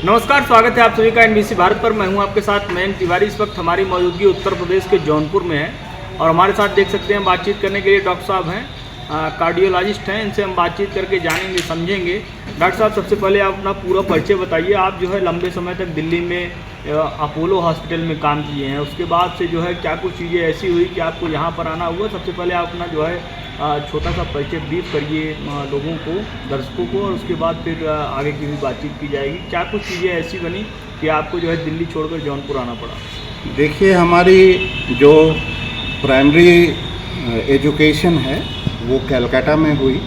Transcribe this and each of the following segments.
नमस्कार, स्वागत है आप सभी का एनबीसी भारत पर। मैं हूं आपके साथ मयंक तिवारी। इस वक्त हमारी मौजूदगी उत्तर प्रदेश के जौनपुर में है और हमारे साथ देख सकते हैं बातचीत करने के लिए डॉक्टर साहब हैं, कार्डियोलॉजिस्ट हैं। इनसे हम बातचीत करके जानेंगे, समझेंगे। डॉक्टर साहब, सबसे पहले आप अपना पूरा परिचय बताइए। आप जो है लंबे समय तक दिल्ली में अपोलो हॉस्पिटल में काम किए हैं, उसके बाद से जो है क्या कुछ चीज़ें ऐसी हुई कि आपको यहाँ पर आना हुआ? सबसे पहले आप अपना जो है छोटा सा परिचय ब्रीफ करिए लोगों को, दर्शकों को, और उसके बाद फिर आगे की भी बातचीत की जाएगी। क्या कुछ चीज़ें ऐसी बनी कि आपको जो है दिल्ली छोड़कर जौनपुर आना पड़ा? देखिए, हमारी जो प्राइमरी एजुकेशन है वो कलकत्ता में हुई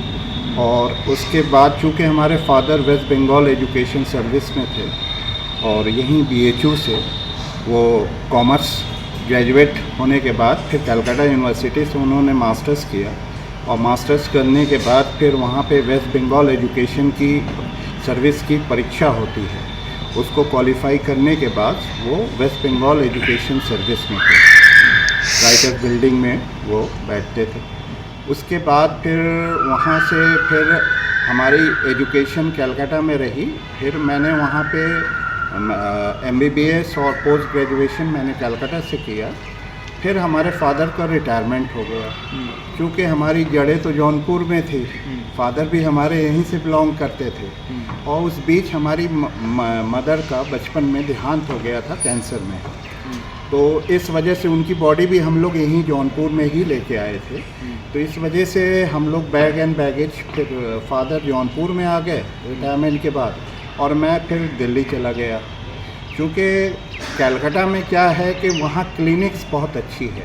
और उसके बाद चूँकि हमारे father west Bengal education service में थे और यहीं BHU से वो कॉमर्स ग्रेजुएट होने के बाद फिर कलकत्ता यूनिवर्सिटी से उन्होंने मास्टर्स किया और मास्टर्स करने के बाद फिर वहाँ पे वेस्ट बंगाल एजुकेशन की सर्विस की परीक्षा होती है, उसको क्वालिफाई करने के बाद वो वेस्ट बंगाल एजुकेशन सर्विस में थे, राइटर्स बिल्डिंग में वो बैठते थे। उसके बाद फिर वहाँ से फिर हमारी एजुकेशन कलकत्ता में रही। फिर मैंने वहाँ पे MBBS और पोस्ट ग्रेजुएशन मैंने कलकत्ता से किया। फिर हमारे फादर का रिटायरमेंट हो गया, क्योंकि हमारी जड़ें तो जौनपुर में थी, फादर भी हमारे यहीं से बिलोंग करते थे और उस बीच हमारी मदर का बचपन में देहांत हो गया था कैंसर में। तो इस वजह से उनकी बॉडी भी हम लोग यहीं जौनपुर में ही लेके आए थे। तो इस वजह से हम लोग बैग एंड बैगेज फिर फादर जौनपुर में आ गए रिटायरमेंट के बाद और मैं फिर दिल्ली चला गया, क्योंकि कलकत्ता में क्या है कि वहाँ क्लिनिक्स बहुत अच्छी है,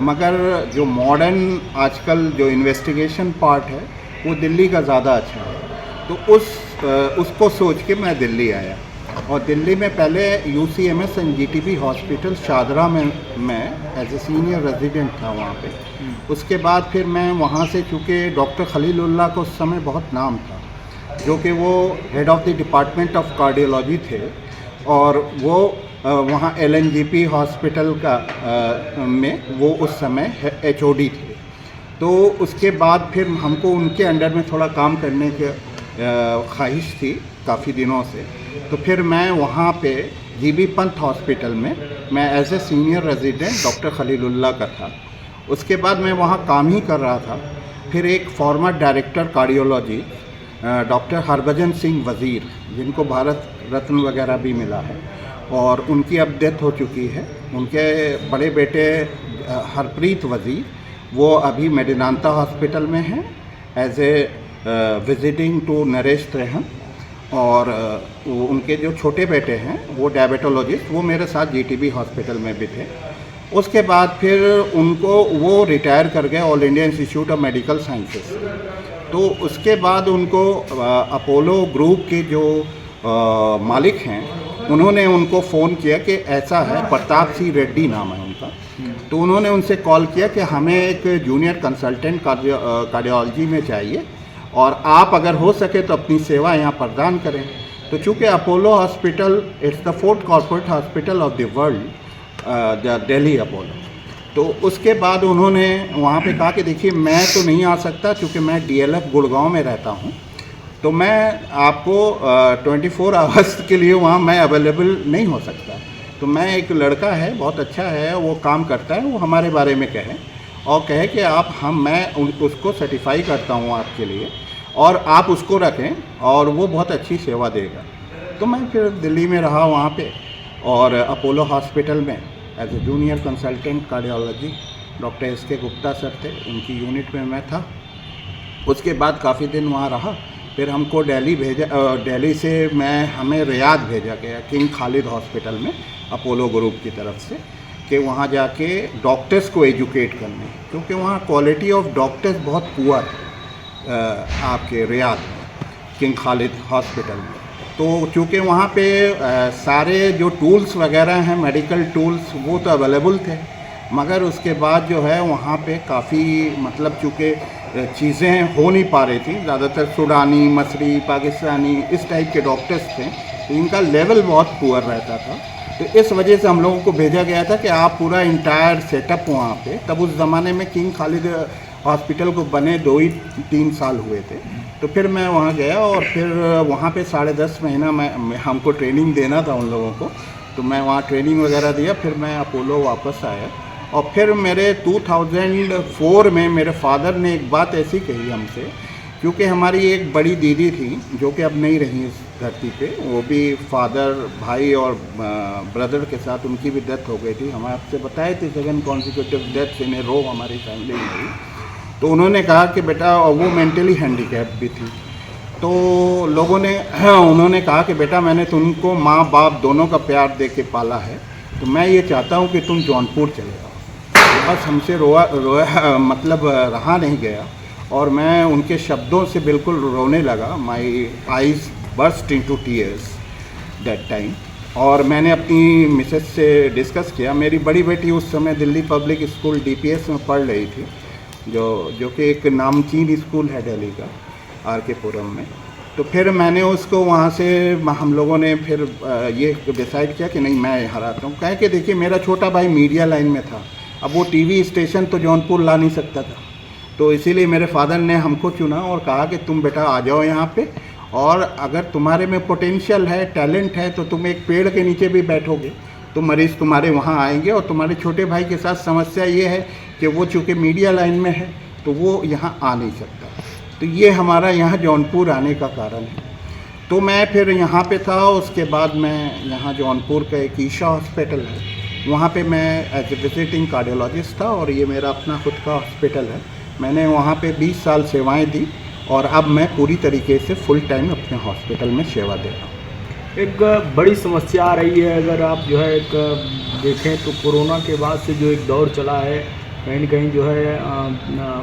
मगर जो मॉडर्न आजकल जो इन्वेस्टिगेशन पार्ट है वो दिल्ली का ज़्यादा अच्छा है। तो उसको सोच के मैं दिल्ली आया और दिल्ली में पहले UCMS and GTB hospital Shahdara में मैं एज ए सीनियर रेजिडेंट था वहाँ पे। उसके बाद फिर मैं वहाँ से, चूँकि डॉक्टर खलीलुल्लाह को उस समय बहुत नाम था, जो कि वो head of the department of cardiology थे और वो वहाँ LNGP हॉस्पिटल का में वो उस समय HOD थे। तो उसके बाद फिर हमको उनके अंडर में थोड़ा काम करने की ख्वाहिश थी काफ़ी दिनों से। तो फिर मैं वहाँ पे GB पंत हॉस्पिटल में मैं as a senior resident doctor Khalilullah का था। उसके बाद मैं वहाँ काम ही कर रहा था। फिर एक farmer director cardiology doctor Harbhajan Singh वज़ीर, जिनको भारत रत्न वगैरह भी मिला है और उनकी अब डेथ हो चुकी है, उनके बड़े बेटे हरप्रीत वज़ीर वो अभी मेडिनांता हॉस्पिटल में हैं as a visiting to Naresh Trehan, और उनके जो छोटे बेटे हैं वो डायबिटोलॉजिस्ट, वो मेरे साथ GTB हॉस्पिटल में भी थे। उसके बाद फिर उनको वो रिटायर कर गए all India institute of medical sciences. तो उसके बाद उनको अपोलो ग्रुप के जो मालिक हैं उन्होंने उनको फ़ोन किया कि ऐसा है, प्रताप सिंह रेड्डी नाम है उनका। तो उन्होंने उनसे कॉल किया कि हमें एक जूनियर कंसल्टेंट कार्डियोलॉजी में चाहिए और आप अगर हो सके तो अपनी सेवा यहाँ प्रदान करें। तो चूँकि Apollo hospital it's the 4th corporate hospital of the world, the Delhi Apollo. तो उसके बाद उन्होंने वहाँ पे कहा कि देखिए, मैं तो नहीं आ सकता क्योंकि मैं DLF गुड़गांव में रहता हूँ, तो मैं आपको 24 आवर्स के लिए वहाँ मैं अवेलेबल नहीं हो सकता। तो मैं, एक लड़का है बहुत अच्छा है, वो काम करता है, वो हमारे बारे में कहे और कहे कि मैं उसको सर्टिफाई करता हूँ आपके लिए और आप उसको रखें और वो बहुत अच्छी सेवा देगा। तो मैं फिर दिल्ली में रहा वहाँ पे और अपोलो हॉस्पिटल में as a junior consultant cardiology doctor SK Gupta sir थे, उनकी यूनिट में मैं था। उसके बाद काफ़ी दिन वहाँ रहा, फिर हमको दिल्ली से हमें रियाद भेजा गया किंग खालिद हॉस्पिटल में अपोलो ग्रुप की तरफ से, कि वहाँ जाके डॉक्टर्स को एजुकेट करने, क्योंकि वहाँ क्वालिटी ऑफ डॉक्टर्स बहुत पुअर है आपके रियाद में किंग खालिद हॉस्पिटल में। तो चूँकि वहाँ पे सारे जो टूल्स वगैरह हैं, मेडिकल टूल्स, वो तो अवेलेबल थे, मगर उसके बाद जो है वहाँ पे काफ़ी मतलब चूँकि चीज़ें हो नहीं पा रही थी, ज़्यादातर सूडानी, मसरी, पाकिस्तानी इस टाइप के डॉक्टर्स थे, तो इनका लेवल बहुत पुअर रहता था। तो इस वजह से हम लोगों को भेजा गया था कि आप पूरा इंटायर सेटअप वहाँ पे, तब उस ज़माने में किंग खालिद हॉस्पिटल को बने 2 ही 3 साल हुए थे, तो फिर मैं वहाँ गया और फिर वहाँ पे 10.5 महीना मैं हमको ट्रेनिंग देना था उन लोगों को, तो मैं वहाँ ट्रेनिंग वगैरह दिया। फिर मैं अपोलो वापस आया और फिर मेरे 2004 में मेरे फादर ने एक बात ऐसी कही हमसे, क्योंकि हमारी एक बड़ी दीदी थी जो कि अब नहीं रही इस धरती पे, वो भी फादर, भाई और ब्रदर के साथ उनकी भी डेथ हो गई थी। हम आपसे बताए थे 7 कॉन्सिक्यूटिव डेथ्स इन ए रो हमारी फैमिली में हुई। तो उन्होंने कहा कि बेटा, और वो मेंटली हैंडीकैप भी थी, तो लोगों ने उन्होंने कहा कि बेटा, मैंने तुमको माँ बाप दोनों का प्यार दे के पाला है, तो मैं ये चाहता हूँ कि तुम जौनपुर चले जाओ। बस हमसे रोया मतलब रहा नहीं गया और मैं उनके शब्दों से बिल्कुल रोने लगा। माई eyes burst into tears that time. और मैंने अपनी मिसेस से डिस्कस किया। मेरी बड़ी बेटी उस समय दिल्ली पब्लिक स्कूल DPS में पढ़ रही थी, जो कि एक नामचीन स्कूल है दिल्ली का, RK पुरम में। तो फिर मैंने उसको वहाँ से, हम लोगों ने फिर ये डिसाइड किया कि नहीं, मैं यहाँ रहता हूँ। कह के देखिए, मेरा छोटा भाई मीडिया लाइन में था, अब वो TV स्टेशन तो जौनपुर ला नहीं सकता था, तो इसीलिए मेरे फादर ने हमको चुना और कहा कि तुम बेटा आ जाओ यहाँ पे, और अगर तुम्हारे में पोटेंशियल है, टैलेंट है, तो तुम एक पेड़ के नीचे भी बैठोगे तो मरीज़ तुम्हारे वहाँ आएंगे। और तुम्हारे छोटे भाई के साथ समस्या ये है कि वो चूँकि मीडिया लाइन में है तो वो यहाँ आ नहीं सकता। तो ये हमारा यहाँ जौनपुर आने का कारण है। तो मैं फिर यहाँ पे था। उसके बाद मैं यहाँ जौनपुर का एक ईशा हॉस्पिटल है, वहाँ पे मैं एज ए विजिटिंग कार्डियोलॉजिस्ट था और ये मेरा अपना खुद का हॉस्पिटल है। मैंने वहाँ पे 20 साल सेवाएं दी और अब मैं पूरी तरीके से फुल टाइम अपने हॉस्पिटल में सेवा दे रहा हूँ। एक बड़ी समस्या आ रही है, अगर आप जो है एक देखें तो कोरोना के बाद से जो एक दौर चला है, कहीं न कहीं जो है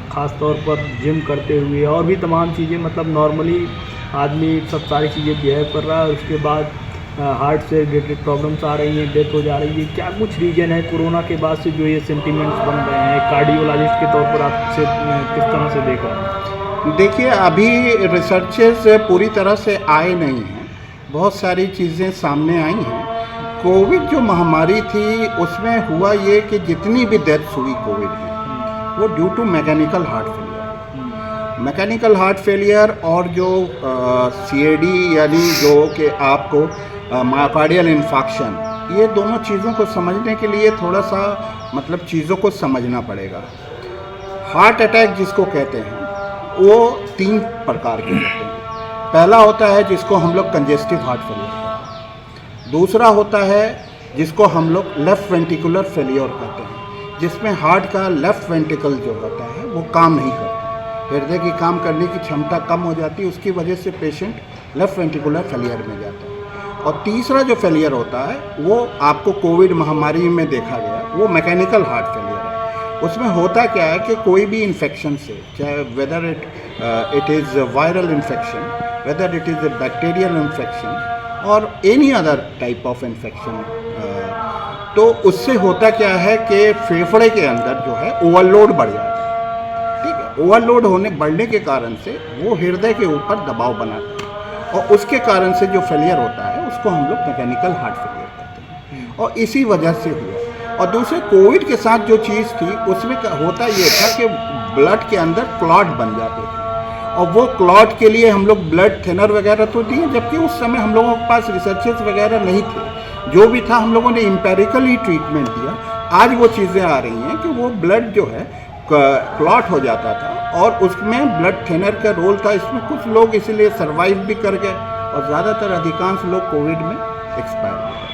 ख़ास तौर पर जिम करते हुए और भी तमाम चीज़ें, मतलब नॉर्मली आदमी सब सारी चीज़ें बिहेव कर रहा है, उसके बाद हार्ट से रिलेटेड प्रॉब्लम्स आ रही हैं, डेथ हो जा रही है। क्या कुछ रीज़न है कोरोना के बाद से जो ये सेंटिमेंट्स बन रहे हैं? कार्डियोलॉजिस्ट के तौर पर आपसे किस तरह से देख रहे हैं? देखिए, अभी रिसर्चेस पूरी तरह से आए नहीं हैं, बहुत सारी चीज़ें सामने आई हैं। कोविड जो महामारी थी उसमें हुआ ये कि जितनी भी डेथ्स हुई कोविड में वो due to mechanical heart failure. Mechanical heart failure और जो CAD यानी जो कि आपको मायोकार्डियल इन्फाक्शन, ये दोनों चीज़ों को समझने के लिए थोड़ा सा मतलब चीज़ों को समझना पड़ेगा। हार्ट अटैक जिसको कहते हैं वो 3 प्रकार के होते हैं। पहला होता है जिसको हम लोग कंजेस्टिव हार्ट फेलियर कहते हैं। दूसरा होता है जिसको हम लोग लेफ़्ट वेंट्रिकुलर फेलियर कहते हैं, जिसमें हार्ट का लेफ़्ट वेंट्रिकल जो होता है वो काम नहीं करता, हृदय की काम करने की क्षमता कम हो जाती है, उसकी वजह से पेशेंट लेफ़्ट वेंट्रिकुलर फेलियर में जाता है। और तीसरा जो फेलियर होता है वो आपको कोविड महामारी में देखा गया, वो मैकेनिकल हार्ट फेलियर है। उसमें होता क्या है कि कोई भी इन्फेक्शन से, चाहे whether it is viral infection, whether it is a bacterial infection और any other type of infection, तो उससे होता क्या है कि फेफड़े के अंदर जो है ओवरलोड बढ़ जाता है। ठीक है, ओवरलोड बढ़ने के कारण से वो हृदय के ऊपर दबाव बनाता है और उसके कारण से जो फेलियर होता है उसको हम लोग मैकेनिकल हार्ट फेलियर कहते हैं। और इसी वजह से हुआ। और दूसरे कोविड के साथ जो चीज़ थी उसमें होता ये था कि ब्लड के अंदर क्लॉट बन जाते थे और वो क्लॉट के लिए हम लोग ब्लड थिनर वगैरह तो दिए, जबकि उस समय हम लोगों के पास रिसर्चेस वगैरह नहीं थे। जो भी था हम लोगों ने एम्पेरिकली ट्रीटमेंट दिया। आज वो चीज़ें आ रही हैं कि वो ब्लड जो है क्लॉट हो जाता था और उसमें ब्लड थिनर का रोल था। इसमें कुछ लोग इसलिए सर्वाइव भी कर गए और ज़्यादातर अधिकांश लोग कोविड में एक्सपायर हो गए।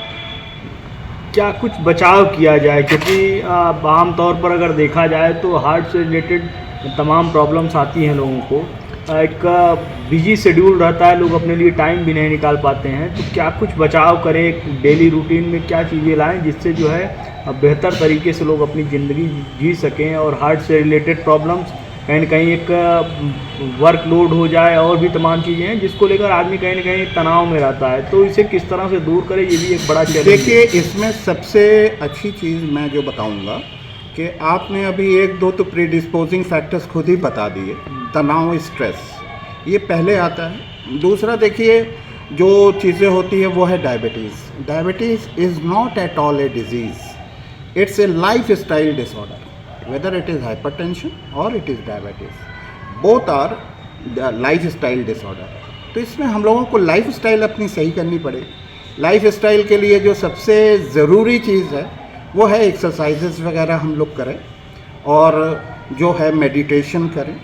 क्या कुछ बचाव किया जाए, क्योंकि आम तौर पर अगर देखा जाए तो हार्ट से रिलेटेड तमाम प्रॉब्लम्स आती हैं लोगों को, एक बिजी शेड्यूल रहता है, लोग अपने लिए टाइम भी नहीं निकाल पाते हैं। तो क्या कुछ बचाव करें, डेली रूटीन में क्या चीज़ें लाएं जिससे जो है बेहतर तरीके से लोग अपनी ज़िंदगी जी सकें और हार्ट से रिलेटेड प्रॉब्लम्स कहीं न कहीं एक वर्कलोड हो जाए और भी तमाम चीज़ें हैं जिसको लेकर आदमी कहीं न कहीं तनाव में रहता है, तो इसे किस तरह से दूर करें, ये भी एक बड़ा चैलेंज है। देखिए, इसमें सबसे अच्छी चीज़ मैं जो बताऊंगा कि आपने अभी 1-2 तो प्रीडिस्पोजिंग फैक्टर्स खुद ही बता दिए। तनाव, स्ट्रेस, ये पहले आता है। दूसरा देखिए जो चीज़ें होती है वो है diabetes. Diabetes is not at all A disease, it's a life style disorder, whether it is hypertension or it is diabetes, both are life style disorder है। तो इसमें हम लोगों को लाइफ स्टाइल अपनी सही करनी पड़ेगी। लाइफ स्टाइल के लिए जो सबसे ज़रूरी चीज़ है वो है एक्सरसाइजेस वगैरह हम लोग करें, और जो है मेडिटेशन करें,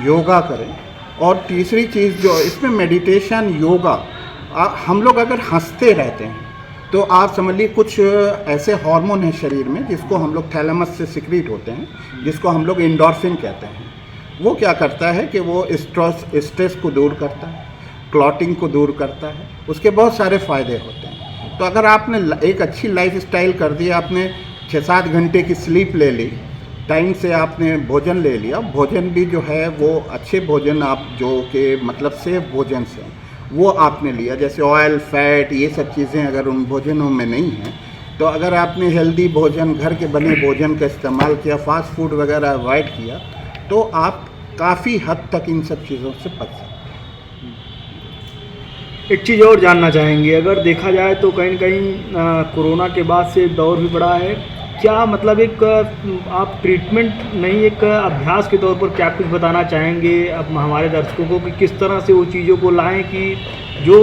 योगा करें। और तीसरी चीज़ जो इसमें मेडिटेशन, योगा, हम लोग अगर हंसते रहते हैं तो आप समझ लीजिए कुछ ऐसे हार्मोन हैं शरीर में जिसको हम लोग थैलेमस से सिक्रीट होते हैं, जिसको हम लोग एंडोर्फिन कहते हैं। वो क्या करता है कि वो स्ट्रेस को दूर करता है, क्लॉटिंग को दूर करता है, उसके बहुत सारे फ़ायदे होते हैं। तो अगर आपने एक अच्छी लाइफ स्टाइल कर दी, आपने 6-7 घंटे की स्लीप ले ली, टाइम से आपने भोजन ले लिया, भोजन भी जो है वो अच्छे भोजन, आप जो कि मतलब सेफ भोजन से वो आपने लिया, जैसे ऑयल, फैट, ये सब चीज़ें अगर उन भोजनों में नहीं हैं, तो अगर आपने हेल्दी भोजन, घर के बने भोजन का इस्तेमाल किया, फास्ट फूड वगैरह अवॉइड किया, तो आप काफ़ी हद तक इन सब चीज़ों से बच सकते हैं। एक चीज़ और जानना चाहेंगे, अगर देखा जाए तो कहीं न कहीं कोरोना के बाद से दौर भी बढ़ा है, क्या मतलब एक आप ट्रीटमेंट नहीं, एक अभ्यास के तौर पर क्या कुछ बताना चाहेंगे अब हमारे दर्शकों को कि किस तरह से वो चीज़ों को लाएं कि जो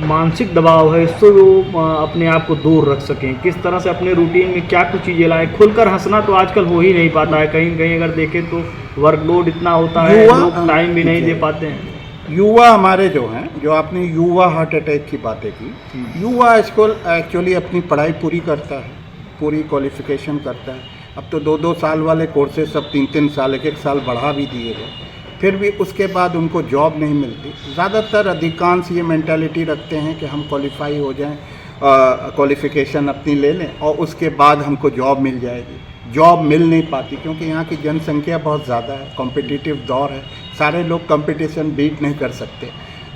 मानसिक दबाव है इससे वो अपने आप को दूर रख सकें? किस तरह से अपने रूटीन में क्या कुछ चीज़ें लाएं? खुलकर हंसना तो आजकल हो ही नहीं पाता है, कहीं न कहीं अगर देखें तो वर्कलोड इतना होता है, लोग टाइम भी नहीं दे पाते हैं। युवा हमारे जो हैं, जो आपने युवा हार्ट अटैक की बातें की, युवा एक्चुअली अपनी पढ़ाई पूरी करता है, पूरी क्वालिफिकेशन करता है। अब तो 2-2 साल वाले कोर्सेज सब 3-3 साल, 1-1 साल बढ़ा भी दिए गए, फिर भी उसके बाद उनको जॉब नहीं मिलती। ज़्यादातर अधिकांश ये मेंटालिटी रखते हैं कि हम क्वालिफाई हो जाएं, क्वालिफिकेशन अपनी ले लें और उसके बाद हमको जॉब मिल जाएगी। जॉब मिल नहीं पाती क्योंकि यहाँ की जनसंख्या बहुत ज़्यादा है, कॉम्पिटिटिव दौर है, सारे लोग कंपटीशन बीट नहीं कर सकते।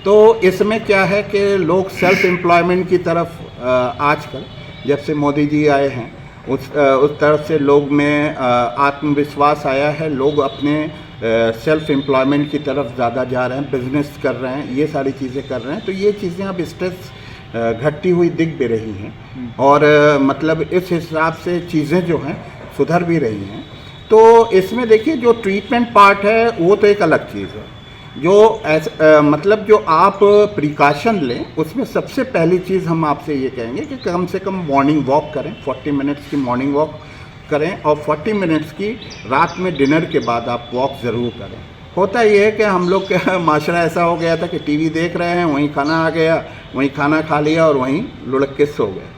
तो इसमें क्या है कि लोग सेल्फ एम्प्लॉयमेंट की तरफ आजकल जब से मोदी जी आए हैं उस तरफ से लोग में आत्मविश्वास आया है, लोग अपने सेल्फ एम्प्लॉयमेंट की तरफ ज़्यादा जा रहे हैं, बिजनेस कर रहे हैं, ये सारी चीज़ें कर रहे हैं। तो ये चीज़ें अब स्ट्रेस घटती हुई दिख भी रही हैं और मतलब इस हिसाब से चीज़ें जो हैं सुधर भी रही हैं। तो इसमें देखिए जो ट्रीटमेंट पार्ट है वो तो एक अलग चीज़ है, जो मतलब जो आप प्रिकॉशन लें उसमें सबसे पहली चीज़ हम आपसे ये कहेंगे कि कम से कम मॉर्निंग वॉक करें, 40 मिनट्स की मॉर्निंग वॉक करें और 40 मिनट्स की रात में डिनर के बाद आप वॉक ज़रूर करें। होता ये है कि हम लोग का माशरा ऐसा हो गया था कि टीवी देख रहे हैं, वहीं खाना आ गया, वहीं खाना खा लिया और वहीं लुढ़क के सो गए।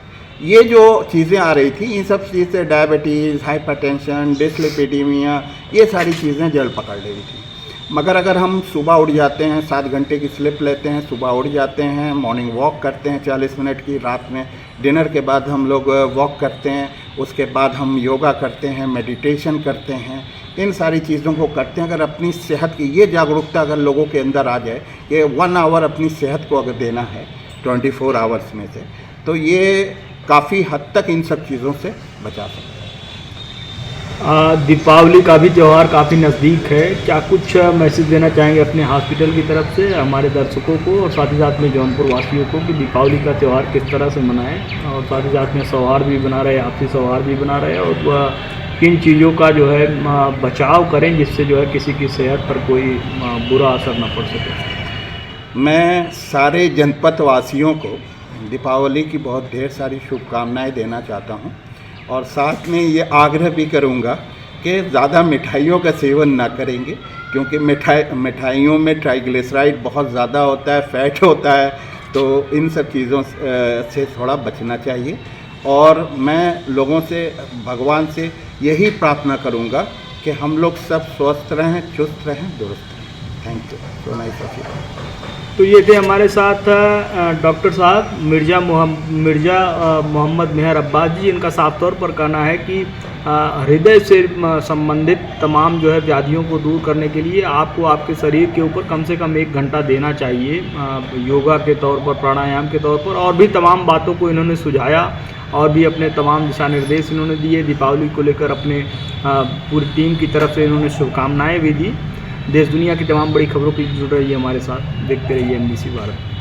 ये जो चीज़ें आ रही थी, इन सब चीज़ से डायबिटीज़, हाइपरटेंशन, डिसलिपिडीमिया, ये सारी चीज़ें जड़ पकड़ रही थी। मगर अगर हम सुबह उठ जाते हैं, 7 घंटे की स्लिप लेते हैं, सुबह उठ जाते हैं, मॉर्निंग वॉक करते हैं 40 मिनट की, रात में डिनर के बाद हम लोग वॉक करते हैं, उसके बाद हम योगा करते हैं, मेडिटेशन करते हैं, इन सारी चीज़ों को करते हैं। अगर अपनी सेहत की ये जागरूकता अगर लोगों के अंदर आ जाए कि 1 आवर अपनी सेहत को अगर देना है 24 आवर्स में से, तो ये काफ़ी हद तक इन सब चीज़ों से बचा सकते हैं। दीपावली का भी त्यौहार काफ़ी नज़दीक है, क्या कुछ मैसेज देना चाहेंगे अपने हॉस्पिटल की तरफ से हमारे दर्शकों को और साथ ही साथ में जौनपुर वासियों को कि दीपावली का त्यौहार किस तरह से मनाएं और साथ ही साथ में सौहार्द भी बना रहे, आपसी सौहार्द भी बना रहे और किन चीज़ों का जो है बचाव करें जिससे जो है किसी की सेहत पर कोई बुरा असर न पड़ सके? मैं सारे जनपद वासियों को दीपावली की बहुत ढेर सारी शुभकामनाएं देना चाहता हूं और साथ में ये आग्रह भी करूंगा कि ज़्यादा मिठाइयों का सेवन ना करेंगे क्योंकि मिठाइयों में ट्राइग्लिसराइड बहुत ज़्यादा होता है, फैट होता है, तो इन सब चीज़ों से थोड़ा बचना चाहिए। और मैं लोगों से, भगवान से यही प्रार्थना करूंगा कि हम लोग सब स्वस्थ रहें, चुस्त रहें, दुरुस्त रहें। Thank you so much. तो ये थे हमारे साथ डॉक्टर साहब मिर्ज़ा मोहम्मद मेहर अब्बास जी, इनका साफ तौर पर कहना है कि हृदय से संबंधित तमाम जो है व्याधियों को दूर करने के लिए आपको आपके शरीर के ऊपर कम से कम 1 घंटा देना चाहिए योगा के तौर पर, प्राणायाम के तौर पर, और भी तमाम बातों को इन्होंने सुझाया और भी अपने तमाम दिशा निर्देश इन्होंने दिए। दीपावली को लेकर अपने पूरी टीम की तरफ से इन्होंने शुभकामनाएँ भी दी। देश दुनिया की तमाम बड़ी खबरों की जुड़ रही है हमारे साथ, देखते रहिए MBC भारत।